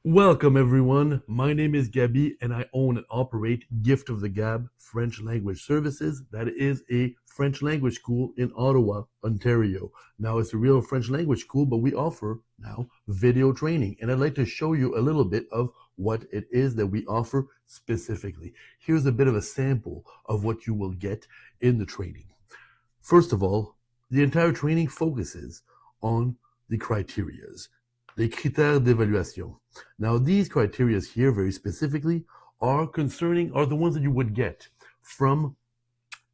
Welcome everyone. My name is Gabi and I own and operate Gift of the Gab French Language Services. That is a French language school in Ottawa, Ontario. Now it's a real French language school, but we offer now video training. And I'd like to show you a little bit of what it is that we offer specifically. Here's a bit of a sample of what you will get in the training. First of all, the entire training focuses on the criterias, les critères d'évaluation. Now, these criteria here, very specifically, are the ones that you would get from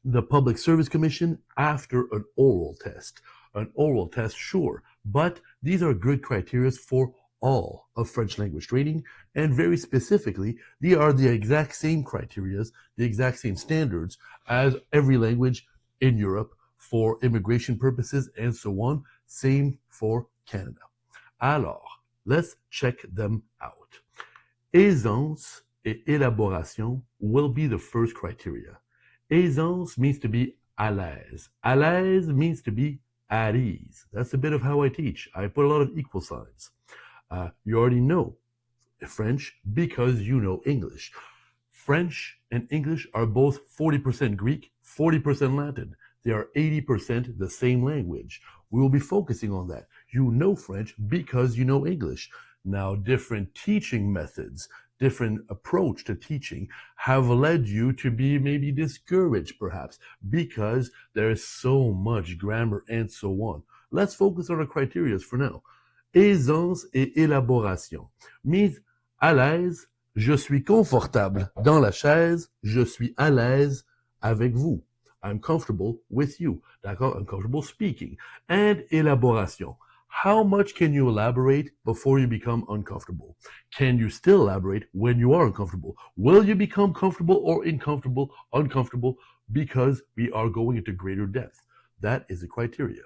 the Public Service Commission after an oral test. An oral test, sure, but these are good criteria for all of French language training, and very specifically, they are the exact same criteria, the exact same standards as every language in Europe for immigration purposes and so on, same for Canada. Alors, let's check them out. Aisance et élaboration will be the first criteria. Aisance means to be à l'aise. À l'aise means to be at ease. That's a bit of how I teach. I put a lot of equal signs. You already know French because you know English. French and English are both 40% Greek, 40% Latin. They are 80% the same language. We will be focusing on that. You know French because you know English. Now, different teaching methods, different approach to teaching have led you to be maybe discouraged perhaps because there is so much grammar and so on. Let's focus on our criteria for now. Aisance et élaboration means à l'aise, je suis confortable dans la chaise, je suis à l'aise avec vous. I'm comfortable with you. D'accord? I'm comfortable speaking. And élaboration. How much can you elaborate before you become uncomfortable? Can you still elaborate when you are uncomfortable? Will you become comfortable or uncomfortable because we are going into greater depth? That is the criteria.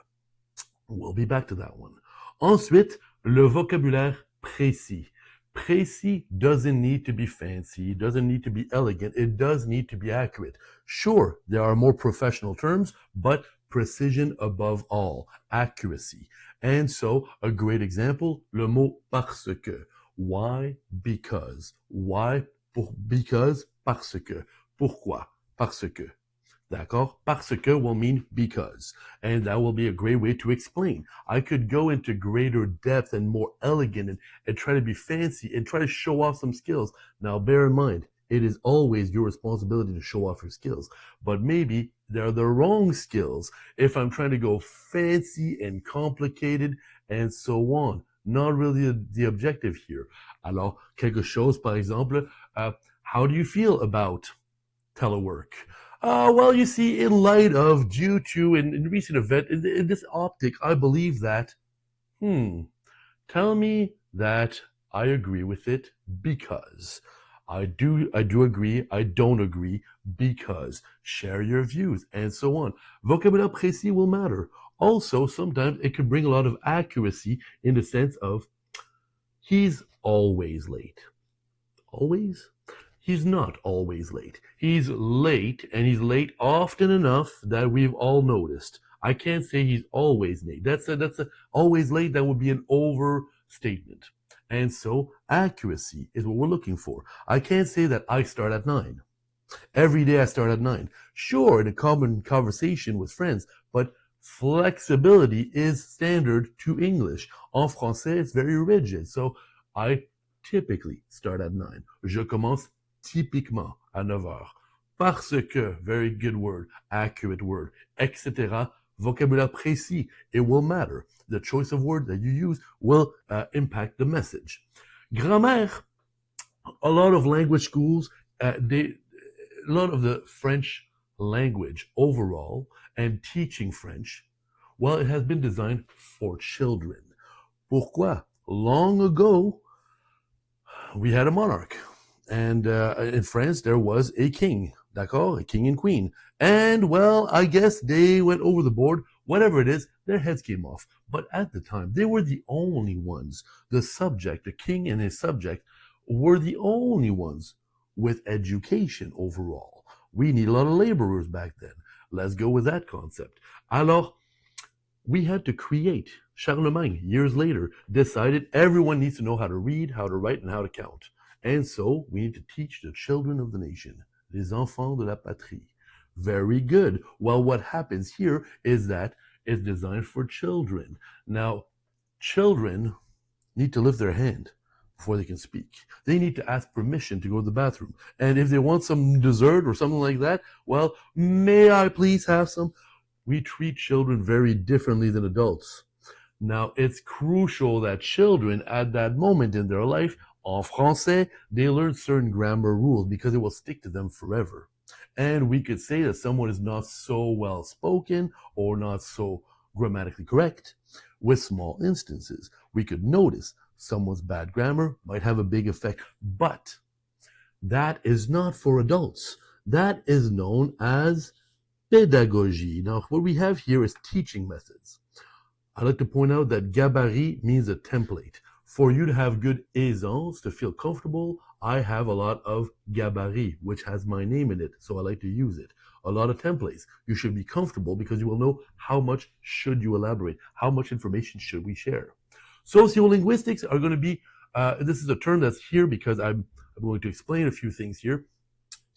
We'll be back to that one. Ensuite, le vocabulaire précis. Précis doesn't need to be fancy, it doesn't need to be elegant, it does need to be accurate. Sure, there are more professional terms, but precision above all, accuracy. And so, a great example, le mot parce que. Why? Because. Why? Because, parce que. Pourquoi? Parce que. D'accord? Parce que will mean because. And that will be a great way to explain. I could go into greater depth and more elegant and try to be fancy and try to show off some skills. Now, bear in mind, it is always your responsibility to show off your skills. But maybe they're the wrong skills if I'm trying to go fancy and complicated and so on. Not really the objective here. Alors, quelque chose, par exemple, how do you feel about telework? Well, you see, in light of, due to, in recent event, in this optic, I believe that, tell me that I agree with it because. I do agree, I don't agree because. Share your views, and so on. Vocabulaire précis will matter. Also, sometimes it can bring a lot of accuracy in the sense of, he's always late. Always? He's not always late. He's late, and he's late often enough that we've all noticed. I can't say he's always late. That's always late. That would be an overstatement. And so accuracy is what we're looking for. I can't say that I start at 9. Every day I start at 9. Sure, in a common conversation with friends, but flexibility is standard to English. En français, it's very rigid. So I typically start at 9. Je commence typiquement à 9 heures. Parce que, very good word, accurate word, etc. Vocabulaire précis, it will matter. The choice of word that you use will impact the message. Grammaire, a lot of language schools, a lot of the French language overall and teaching French, well, it has been designed for children. Pourquoi? Long ago, we had a monarch. And in France, there was a king, d'accord? A king and queen. And, well, I guess they went over the board. Whatever it is, their heads came off. But at the time, they were the only ones. The subject, the king and his subject, were the only ones with education overall. We need a lot of laborers back then. Let's go with that concept. Alors, we had to create Charlemagne, years later, decided everyone needs to know how to read, how to write, and how to count. And so we need to teach the children of the nation, les enfants de la patrie. Very good. Well, what happens here is that it's designed for children. Now, children need to lift their hand before they can speak. They need to ask permission to go to the bathroom. And if they want some dessert or something like that, well, may I please have some? We treat children very differently than adults. Now, it's crucial that children at that moment in their life, en français, they learn certain grammar rules because it will stick to them forever. And we could say that someone is not so well spoken or not so grammatically correct with small instances. We could notice someone's bad grammar might have a big effect, but that is not for adults. That is known as pédagogie. Now, what we have here is teaching methods. I'd like to point out that gabarit means a template. For you to have good aisance, to feel comfortable, I have a lot of gabarit, which has my name in it, so I like to use it. A lot of templates. You should be comfortable because you will know how much should you elaborate, how much information should we share. Sociolinguistics are going to be, this is a term that's here because I'm going to explain a few things here.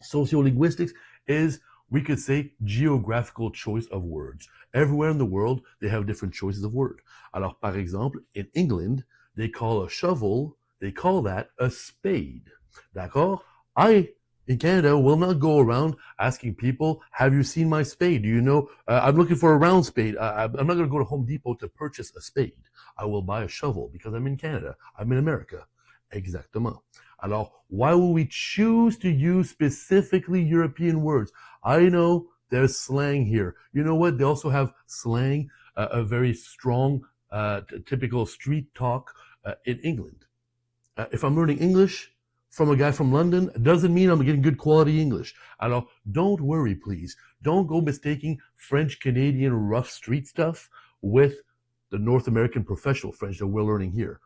Sociolinguistics is, we could say, geographical choice of words. Everywhere in the world, they have different choices of word. Alors, par exemple, in England, they call a shovel, they call that a spade. D'accord? I, in Canada, will not go around asking people, have you seen my spade? Do you know, I'm looking for a round spade. I'm not going to go to Home Depot to purchase a spade. I will buy a shovel because I'm in Canada. I'm in America. Exactement. Alors, why will we choose to use specifically European words? I know there's slang here. You know what? They also have slang, a very strong, typical street talk in England. If I'm learning English from a guy from London, it doesn't mean I'm getting good quality English. Alors, don't worry, please. Don't go mistaking French-Canadian rough street stuff with the North American professional French that we're learning here.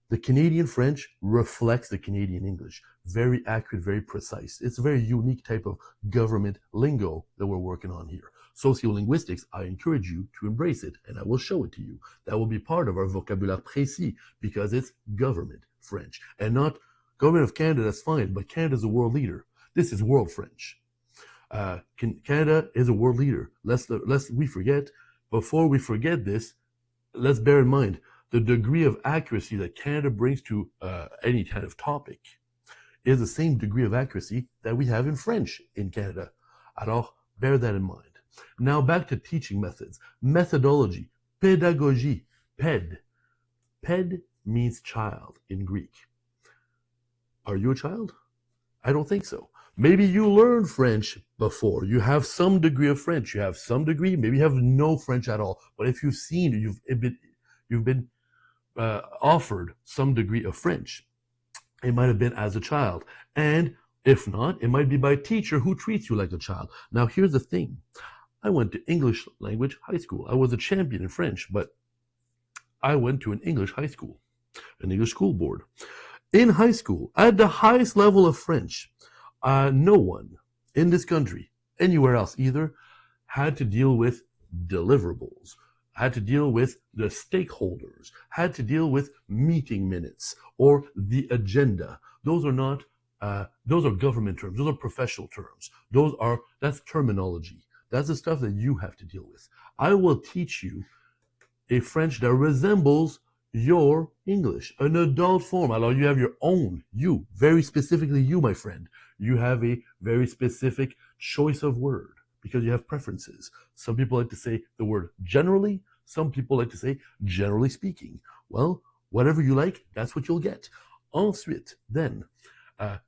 The Canadian French reflects the Canadian English. Very accurate, very precise. It's a very unique type of government lingo that we're working on here. Sociolinguistics, I encourage you to embrace it, and I will show it to you. That will be part of our vocabulaire précis because it's government French. And not government of Canada, that's fine, but Canada's a world leader. This is world French. Canada is a world leader. Lest we forget, before we forget this, let's bear in mind, the degree of accuracy that Canada brings to any kind of topic is the same degree of accuracy that we have in French in Canada. Alors, bear that in mind. Now back to teaching methods. Methodology, pédagogie, ped. Ped means child in Greek. Are you a child? I don't think so. Maybe you learned French before. You have some degree of French. You have some degree, maybe you have no French at all. But if you've seen, you've been offered some degree of French. It might have been as a child. And if not, it might be by a teacher who treats you like a child. Now, here's the thing. I went to English language high school. I was a champion in French, but I went to an English high school, an English school board. In high school, at the highest level of French, no one in this country, anywhere else either, had to deal with deliverables, had to deal with the stakeholders, had to deal with meeting minutes or the agenda. Those are government terms. Those are professional terms. That's terminology. That's the stuff that you have to deal with. I will teach you a French that resembles your English, an adult form. Alors, you have your own, very specifically you, my friend. You have a very specific choice of word because you have preferences. Some people like to say the word generally. Some people like to say generally speaking. Well, whatever you like, that's what you'll get. Ensuite, then,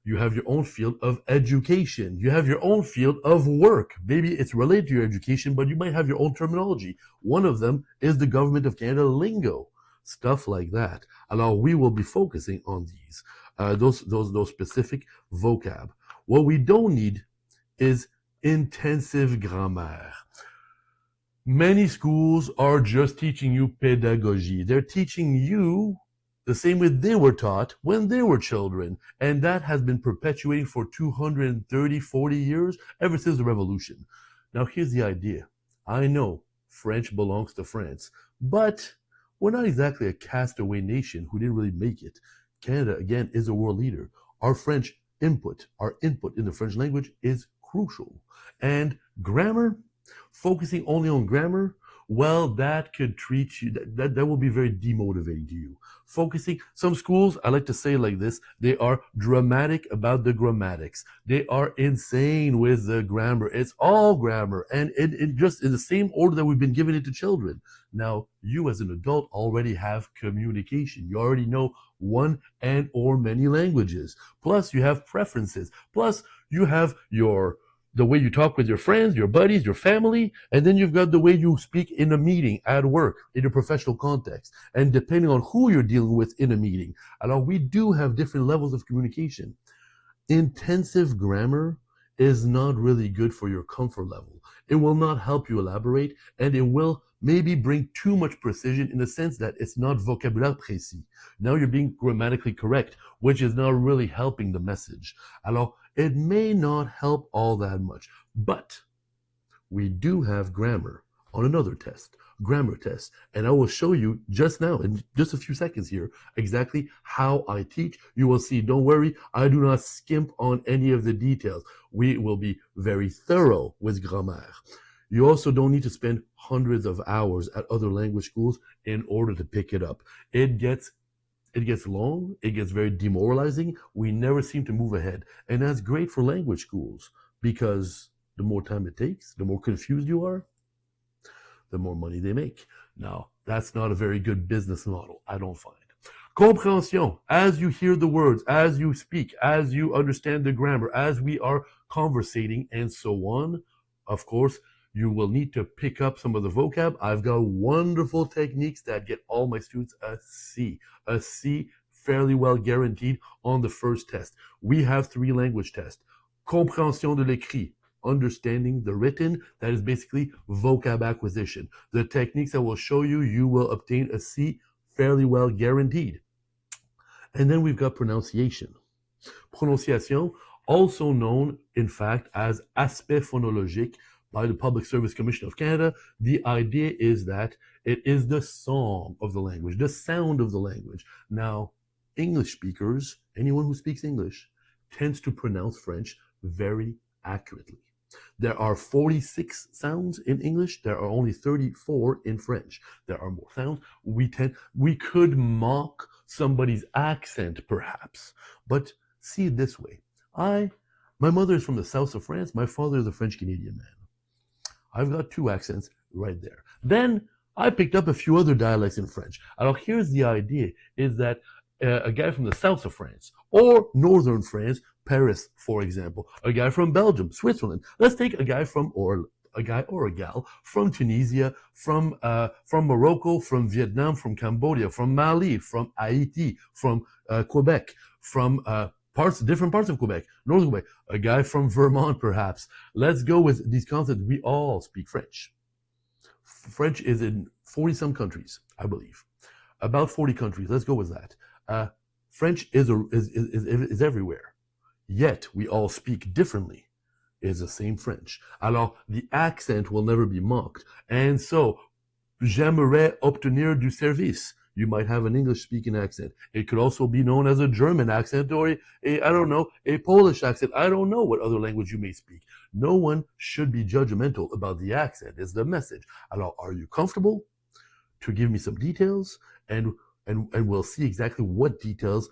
you have your own field of education. You have your own field of work. Maybe it's related to your education, but you might have your own terminology. One of them is the Government of Canada lingo. Stuff like that. Alors, we will be focusing on these, those specific vocab. What we don't need is intensive grammaire. Many schools are just teaching you pédagogie. They're teaching you the same way they were taught when they were children. And that has been perpetuating for 230, 40 years, ever since the Revolution. Now, here's the idea. I know French belongs to France, but we're not exactly a castaway nation who didn't really make it. Canada, again, is a world leader. Our input in the French language is crucial. And grammar, focusing only on grammar, well, that could treat you, that will be very demotivating to you. Focusing, some schools, I like to say like this, they are dramatic about the grammatics. They are insane with the grammar. It's all grammar, and it just in the same order that we've been giving it to children. Now, you as an adult already have communication. You already know one and or many languages. Plus, you have preferences. Plus, you have the way you talk with your friends, your buddies, your family, and then you've got the way you speak in a meeting, at work, in a professional context. And depending on who you're dealing with in a meeting, alors we do have different levels of communication. Intensive grammar is not really good for your comfort level. It will not help you elaborate, and it will maybe bring too much precision in the sense that it's not vocabulaire précis. Now you're being grammatically correct, which is not really helping the message. Alors, it may not help all that much, but we do have grammar on another test, grammar test, and I will show you just now, in just a few seconds here, exactly how I teach. You will see, don't worry, I do not skimp on any of the details. We will be very thorough with grammaire. You also don't need to spend hundreds of hours at other language schools in order to pick it up. It gets long, it gets very demoralizing. We never seem to move ahead. And that's great for language schools because the more time it takes, the more confused you are, the more money they make. Now, that's not a very good business model, I don't find. Compréhension, as you hear the words, as you speak, as you understand the grammar, as we are conversating and so on, of course, you will need to pick up some of the vocab. I've got wonderful techniques that get all my students a C fairly well guaranteed on the first test. We have 3 language tests. Compréhension de l'écrit, understanding the written, that is basically vocab acquisition. The techniques I will show you, you will obtain a C fairly well guaranteed. And then we've got pronunciation. Prononciation, also known in fact as aspect phonologique, by the Public Service Commission of Canada. The idea is that it is the song of the language, the sound of the language. Now, English speakers, anyone who speaks English, tends to pronounce French very accurately. There are 46 sounds in English. There are only 34 in French. There are more sounds. We could mock somebody's accent, perhaps, but see it this way. My mother is from the south of France. My father is a French-Canadian man. I've got 2 accents right there. Then I picked up a few other dialects in French. Alors here's the idea, is that a guy from the south of France, or northern France, Paris, for example, a guy from Belgium, Switzerland. Let's take a guy or a gal from Tunisia, from Morocco, from Vietnam, from Cambodia, from Mali, from Haiti, from Quebec, from different parts of Quebec, northern Quebec, a guy from Vermont perhaps. Let's go with these concepts. We all speak French. French is in 40-some countries, I believe. About 40 countries, let's go with that. French is everywhere, yet we all speak differently. It's the same French. Alors, the accent will never be mocked. And so, j'aimerais obtenir du service. You might have an English-speaking accent. It could also be known as a German accent or a Polish accent. I don't know what other language you may speak. No one should be judgmental about the accent. It's the message. Alors, are you comfortable to give me some details? And we'll see exactly what details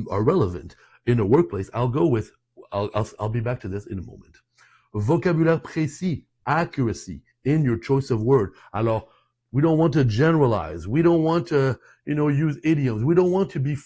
are relevant. In a workplace, I'll be back to this in a moment. Vocabulaire précis, accuracy in your choice of word. Alors, we don't want to generalize. We don't want to, use idioms. We don't want to be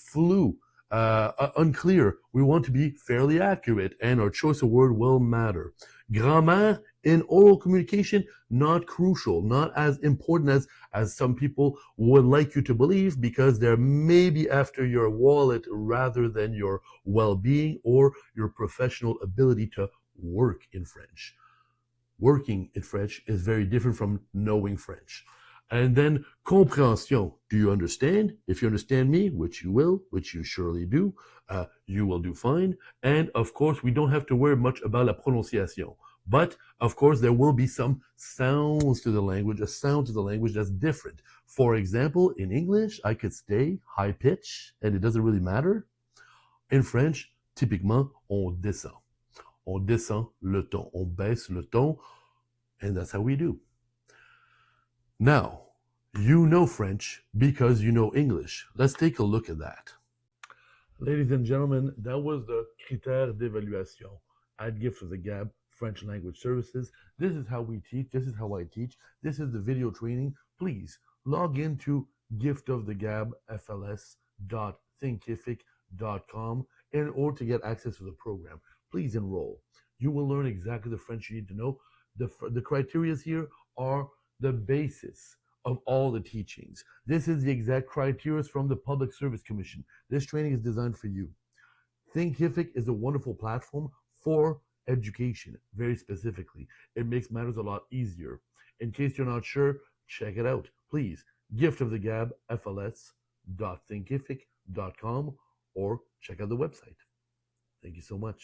unclear. We want to be fairly accurate, and our choice of word will matter. Grammaire in oral communication, not crucial, not as important as some people would like you to believe, because they're maybe after your wallet rather than your well-being or your professional ability to work in French. Working in French is very different from knowing French. And then compréhension. Do you understand? If you understand me, which you will, which you surely do, you will do fine. And of course, we don't have to worry much about la prononciation. But of course, there will be some sounds to the language, a sound to the language that's different. For example, in English, I could say high pitch, and it doesn't really matter. In French, typiquement, on descend. On descend le ton. On baisse le ton, and that's how we do. Now, you know French because you know English. Let's take a look at that. Ladies and gentlemen, that was the Critères d'évaluation at Gift of the Gab French Language Services. This is how we teach. This is how I teach. This is the video training. Please log into GiftoftheGab.fls.thinkific.com in order to get access to the program. Please enroll. You will learn exactly the French you need to know. The criteria here are the basis of all the teachings. This is the exact criteria from the Public Service Commission. This training is designed for you. Thinkific is a wonderful platform for education, very specifically. It makes matters a lot easier. In case you're not sure, check it out. Please, GiftoftheGab.fls.thinkific.com or check out the website. Thank you so much.